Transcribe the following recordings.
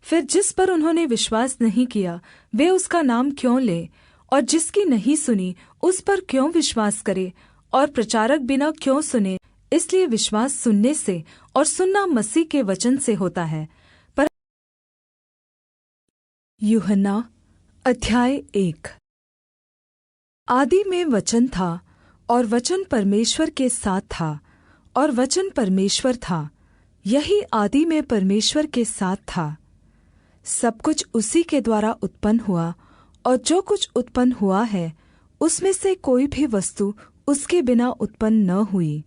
फिर जिस पर उन्होंने विश्वास नहीं किया वे उसका नाम क्यों लें, और जिसकी नहीं सुनी उस पर क्यों विश्वास करे, और प्रचारक बिना क्यों सुने। इसलिए विश्वास सुनने से और सुनना मसीह के वचन से होता है। पर यूहन्ना अध्याय 1। आदि में वचन था, और वचन परमेश्वर के साथ था, और वचन परमेश्वर था। यही आदि में परमेश्वर के साथ था। सब कुछ उसी के द्वारा उत्पन्न हुआ, और जो कुछ उत्पन्न हुआ है उसमें से कोई भी वस्तु उसके बिना उत्पन्न न हुई।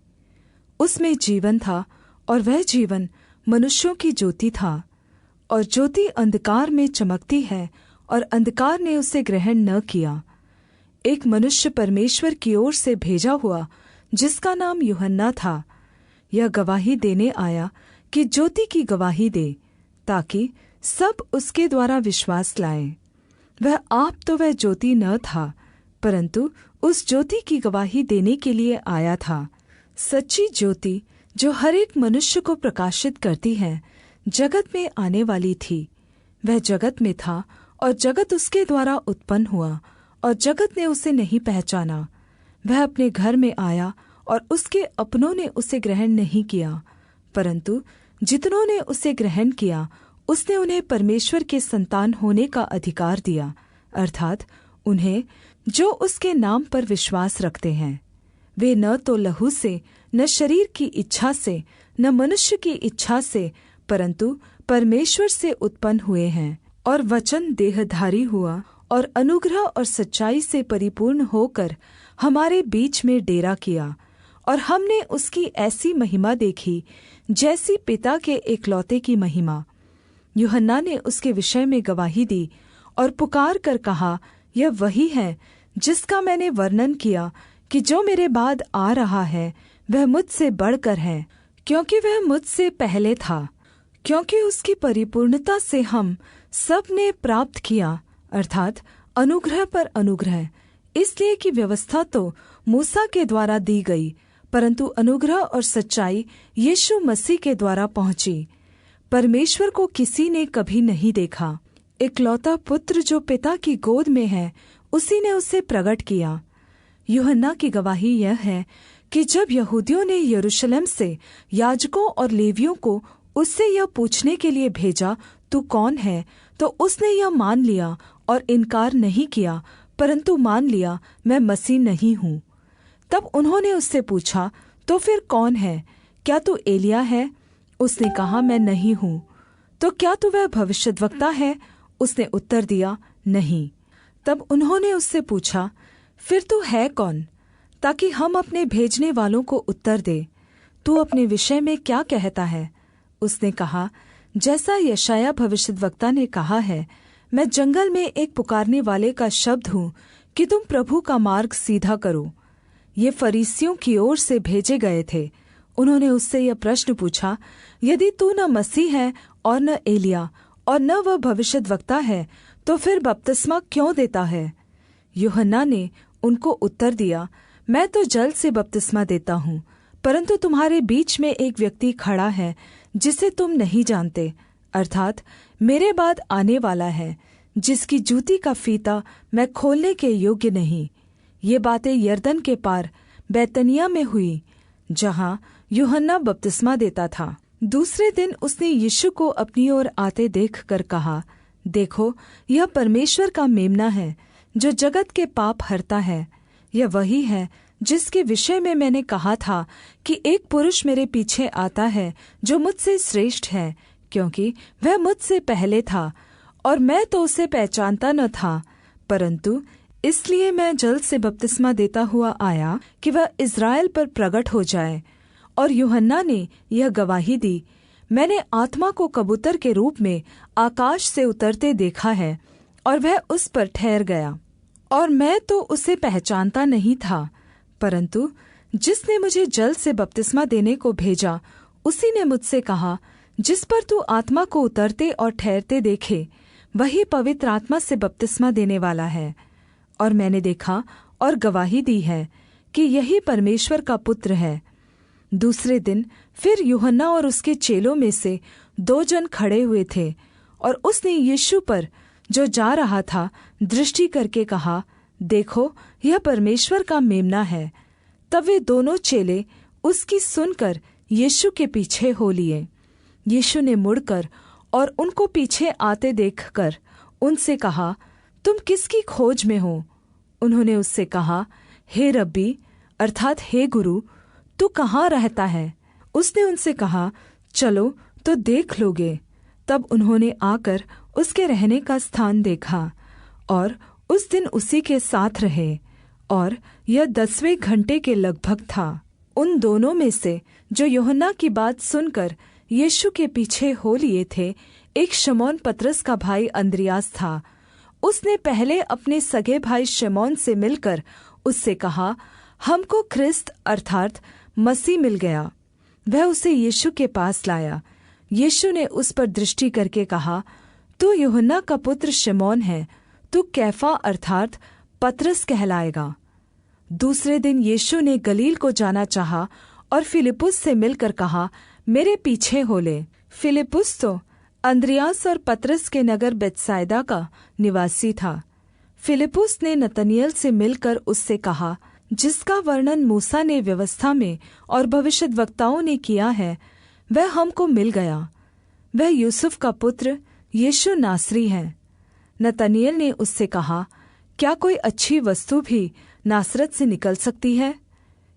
उसमें जीवन था, और वह जीवन मनुष्यों की ज्योति था। और ज्योति अंधकार में चमकती है, और अंधकार ने उसे ग्रहण न किया। एक मनुष्य परमेश्वर की ओर से भेजा हुआ, जिसका नाम यूहन्ना था, यह गवाही देने आया कि ज्योति की गवाही दे, ताकि सब उसके द्वारा विश्वास लाएं। वह आप तो वह ज्योति न था, परंतु उस ज्योति की गवाही देने के लिए आया था। सच्ची ज्योति जो हर एक मनुष्य को प्रकाशित करती है, जगत में आने वाली थी। वह जगत में था, और जगत उसके द्वारा उत्पन्न हुआ, और जगत ने उसे नहीं पहचाना। वह अपने घर में आया, और उसके अपनों ने उसे ग्रहण नहीं किया, परंतु जितनों ने उसे ग्रहण किया उसने उन्हें परमेश्वर के संतान होने का अधिकार दिया, अर्थात उन्हें जो उसके नाम पर विश्वास रखते हैं। वे न तो लहू से, न शरीर की इच्छा से, न मनुष्य की इच्छा से, परंतु परमेश्वर से उत्पन्न हुए हैं। और वचन देहधारी हुआ, और अनुग्रह और सच्चाई से परिपूर्ण होकर हमारे बीच में डेरा किया। और हमने उसकी ऐसी महिमा देखी जैसी पिता के एकलौते की महिमा। यूहन्ना ने उसके विषय में गवाही दी, और पुकार कर कहा, यह वही है जिसका मैंने वर्णन किया कि जो मेरे बाद आ रहा है वह मुझसे बढ़कर है, क्योंकि वह मुझसे पहले था। क्योंकि उसकी परिपूर्णता से हम सब ने प्राप्त किया, अर्थात अनुग्रह पर अनुग्रह। इसलिए कि व्यवस्था तो मूसा के द्वारा दी गई, परंतु अनुग्रह और सच्चाई यीशु मसीह के द्वारा पहुँची। परमेश्वर को किसी ने कभी नहीं देखा। इकलौता पुत्र जो पिता की गोद में है, उसी ने उसे प्रकट किया। यूहन्ना की गवाही यह है कि जब यहूदियों ने यरूशलेम से याजकों और लेवियों को उससे यह पूछने के लिए भेजा, तू कौन है, तो उसने यह मान लिया और इनकार नहीं किया, परंतु मान लिया, मैं मसीह नहीं हूँ। तब उन्होंने उससे पूछा, तो फिर कौन है? क्या तू एलिय्याह है? उसने कहा, मैं नहीं हूँ। तो क्या तू वह भविष्यद्वक्ता है? उसने उत्तर दिया, नहीं। तब उन्होंने उससे पूछा, फिर तू है कौन, ताकि हम अपने भेजने वालों को उत्तर दे। तू अपने विषय में क्या कहता है? उसने कहा, जैसा यशायाह भविष्यद्वक्ता ने कहा है, मैं जंगल में एक पुकारने वाले का शब्द हूँ कि तुम प्रभु का मार्ग सीधा करो। ये फरीसियों की ओर से भेजे गए थे। उन्होंने उससे यह प्रश्न पूछा, यदि तू न मसीह है और न एलिय्याह और न वह भविष्यद्वक्ता है, तो फिर बपतिस्मा क्यों देता है? यूहन्ना ने उनको उत्तर दिया, मैं तो जल से बपतिस्मा देता हूँ, परंतु तुम्हारे बीच में एक व्यक्ति खड़ा है जिसे तुम नहीं जानते, अर्थात मेरे बाद आने वाला है, जिसकी जूती का फीता मैं खोलने के योग्य नहीं। ये बातें यरदन के पार बैतनिय्याह में हुई, जहाँ यूहन्ना बपतिस्मा देता था। दूसरे दिन उसने यीशु को अपनी ओर आते देखकर कहा, देखो, यह परमेश्वर का मेम्ना है जो जगत के पाप हरता है। यह वही है जिसके विषय में मैंने कहा था कि एक पुरुष मेरे पीछे आता है जो मुझसे श्रेष्ठ है, क्योंकि वह मुझसे पहले था और मैं तो उसे पहचानता न था, परंतु इसलिए मैं जल से बपतिस्मा देता हुआ आया कि वह इस्राएल पर प्रगट हो जाए। और यूहन्ना ने यह गवाही दी, मैंने आत्मा को कबूतर के रूप में आकाश से उतरते देखा है, और वह उस पर ठहर गया। और मैं तो उसे पहचानता नहीं था, परंतु जिसने मुझे जल से बपतिस्मा देने को भेजा, उसी ने मुझसे कहा, जिस पर तू आत्मा को उतरते और ठहरते देखे, वही पवित्र आत्मा से बपतिस्मा देने वाला है। और मैंने देखा और गवाही दी है कि यही परमेश्वर का पुत्र है। दूसरे दिन फिर यूहन्ना और उसके चेलों में से 2 जन खड़े हुए थे, और उसने यीशु पर जो जा रहा था दृष्टि करके कहा, देखो, यह परमेश्वर का मेम्ना है। तब वे दोनों चेले उसकी सुनकर यीशु के पीछे हो लिए। यीशु ने मुड़कर और उनको पीछे आते देखकर उनसे कहा, तुम किसकी खोज में हो? उन्होंने उससे कहा, हे रब्बी, अर्थात हे गुरु, तू कहाँ रहता है? उसने उनसे कहा, चलो तो देख लोगे। तब उन्होंने आकर उसके रहने का स्थान देखा और उस दिन उसी के साथ रहे, और यह 10वें घंटे के लगभग था। उन दोनों में से जो यूहन्ना की बात सुनकर यीशु के पीछे हो लिए थे, एक शमौन पतरस का भाई अन्द्रियास था। उसने पहले अपने सगे भाई शमौन से मिलकर उससे कहा, हमको ख्रिस्त अर्थात मसीह मिल गया। वह उसे यीशु के पास लाया। यीशु ने उस पर दृष्टि करके कहा, तू यूहन्ना का पुत्र शमौन है, तू कैफा अर्थात पतरस कहलाएगा। दूसरे दिन यीशु ने गलील को जाना चाहा और फिलिप्पुस से मिलकर कहा, मेरे पीछे हो ले। फिलिप्पुस तो अन्द्रियास और पतरस के नगर बेतसाइदा का निवासी था। फिलिप्पुस ने नतनएल से मिलकर उससे कहा, जिसका वर्णन मूसा ने व्यवस्था में और भविष्यद्वक्ताओं ने किया है, वह हमको मिल गया। वह यूसुफ का पुत्र यीशु नासरी है। नतनएल ने उससे कहा, क्या कोई अच्छी वस्तु भी नासरत से निकल सकती है?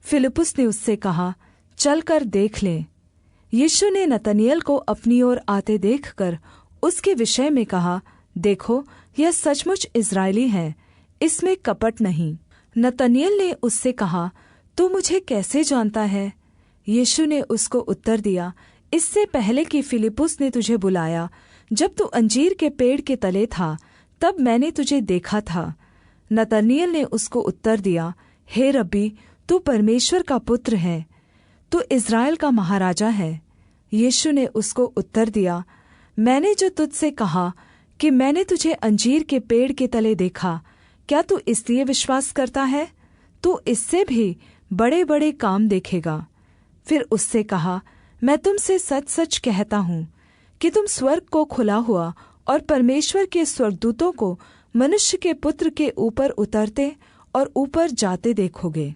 फिलिप्पुस ने उससे कहा, चलकर देख ले। यीशु ने नतनएल को अपनी ओर आते देखकर उसके विषय में कहा, देखो, यह सचमुच इस्राएली है, इसमें कपट नहीं। नतनएल ने उससे कहा, तू मुझे कैसे जानता है? यीशु ने उसको उत्तर दिया, इससे पहले कि फिलिप्पुस ने तुझे बुलाया, जब तू अंजीर के पेड़ के तले था, तब मैंने तुझे देखा था। नतनएल ने उसको उत्तर दिया, हे रब्बी, तू परमेश्वर का पुत्र है, तू इस्राएल का महाराजा है। यीशु ने उसको उत्तर दिया, मैंने जो तुझसे कहा कि मैंने तुझे अंजीर के पेड़ के तले देखा, क्या तू इसलिए विश्वास करता है? तू इससे भी बड़े-बड़े काम देखेगा। फिर उससे कहा, मैं तुमसे सच-सच कहता हूँ कि तुम स्वर्ग को खुला हुआ और परमेश्वर के स्वर्गदूतों को मनुष्य के पुत्र के ऊपर उतरते और ऊपर जाते देखोगे।